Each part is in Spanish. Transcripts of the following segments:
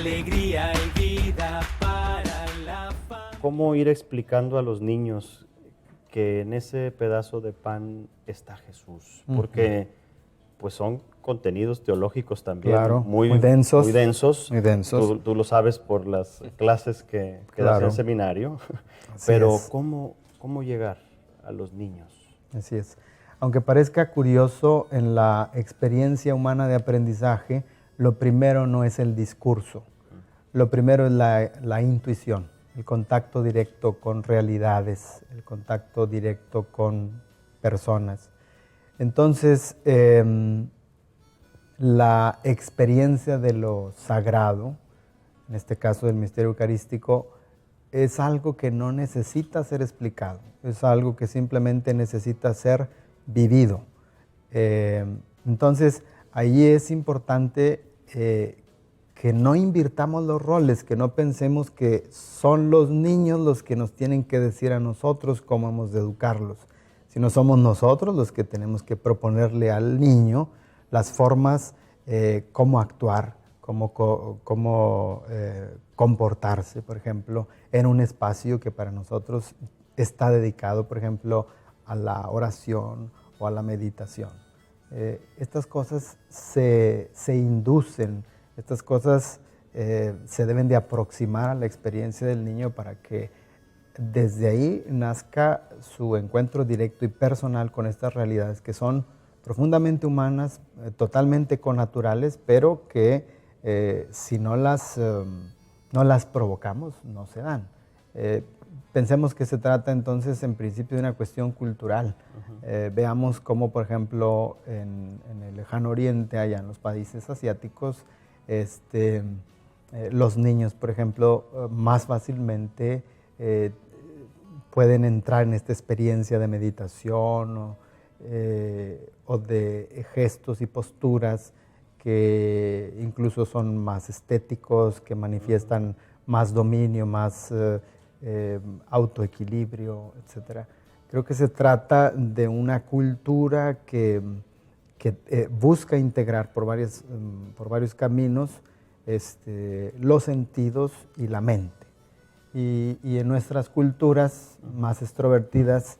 alegría y vida para la familia. ¿Cómo ir explicando a los niños que en ese pedazo de pan está Jesús? Porque pues son contenidos teológicos también, claro, muy densos. Muy densos. Muy densos. Tú lo sabes por las clases que das en el seminario. Así pero es. ¿cómo llegar a los niños? Así es. Aunque parezca curioso, en la experiencia humana de aprendizaje, lo primero no es el discurso. Lo primero es la intuición, el contacto directo con realidades, el contacto directo con personas. Entonces, la experiencia de lo sagrado, en este caso del misterio eucarístico, es algo que no necesita ser explicado, es algo que simplemente necesita ser vivido. Entonces, ahí es importante que no invirtamos los roles, que no pensemos que son los niños los que nos tienen que decir a nosotros cómo hemos de educarlos, sino somos nosotros los que tenemos que proponerle al niño las formas, cómo actuar, cómo comportarse, por ejemplo, en un espacio que para nosotros está dedicado, por ejemplo, a la oración o a la meditación. Estas cosas se inducen, estas cosas se deben de aproximar a la experiencia del niño para que desde ahí nazca su encuentro directo y personal con estas realidades que son profundamente humanas, totalmente connaturales, pero que si no las provocamos, no se dan. Pensemos que se trata entonces en principio de una cuestión cultural. Veamos cómo, por ejemplo, en el lejano oriente, allá en los países asiáticos, los niños, por ejemplo, más fácilmente pueden entrar en esta experiencia de meditación o de gestos y posturas que incluso son más estéticos, que manifiestan más dominio, más autoequilibrio, etc. Creo que se trata de una cultura que busca integrar por varios caminos los sentidos y la mente. Y en nuestras culturas más extrovertidas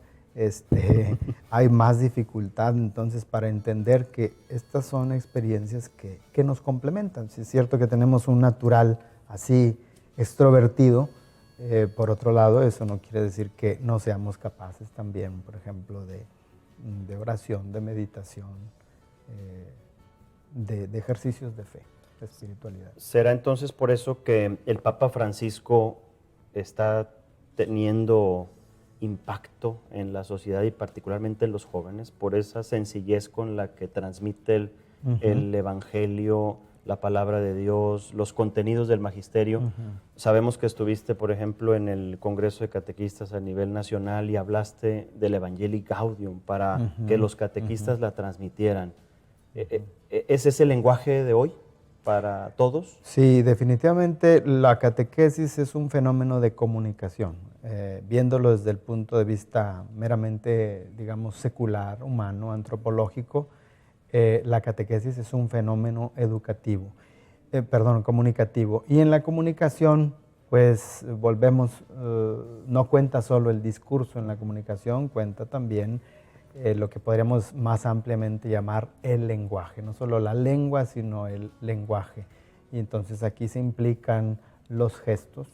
hay más dificultad entonces para entender que estas son experiencias que nos complementan. Si es cierto que tenemos un natural así extrovertido, por otro lado, eso no quiere decir que no seamos capaces también, por ejemplo, de oración, de meditación, de ejercicios de fe, de espiritualidad. ¿Será entonces por eso que el Papa Francisco está teniendo impacto en la sociedad y particularmente en los jóvenes, por esa sencillez con la que transmite el Evangelio, la palabra de Dios, los contenidos del magisterio? Sabemos que estuviste, por ejemplo, en el Congreso de Catequistas a nivel nacional y hablaste del Evangelii Gaudium para que los catequistas la transmitieran. ¿Ese es el lenguaje de hoy para todos? Sí, definitivamente la catequesis es un fenómeno de comunicación. Viéndolo desde el punto de vista meramente, digamos, secular, humano, antropológico, la catequesis es un fenómeno comunicativo. Y en la comunicación, pues volvemos, no cuenta solo el discurso en la comunicación, cuenta también lo que podríamos más ampliamente llamar el lenguaje. No solo la lengua, sino el lenguaje. Y entonces aquí se implican los gestos.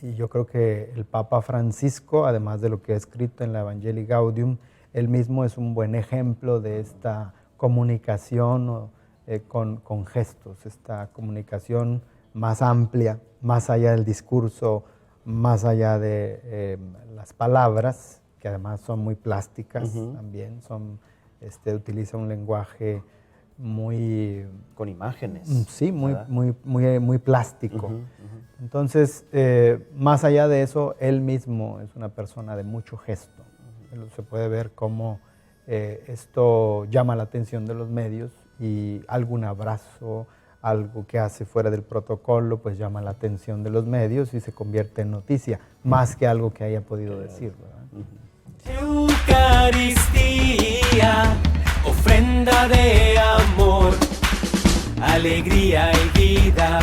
Y yo creo que el Papa Francisco, además de lo que ha escrito en la Evangelii Gaudium, él mismo es un buen ejemplo de esta comunicación con gestos, esta comunicación más amplia, más allá del discurso, más allá de las palabras, que además son muy plásticas también, utiliza un lenguaje muy... Con imágenes. Sí, muy plástico. Entonces, más allá de eso, él mismo es una persona de mucho gesto. Se puede ver cómo esto llama la atención de los medios y algún abrazo, algo que hace fuera del protocolo, pues llama la atención de los medios y se convierte en noticia, más que algo que haya podido decir, ¿verdad? Eucaristía, ofrenda de amor, alegría y vida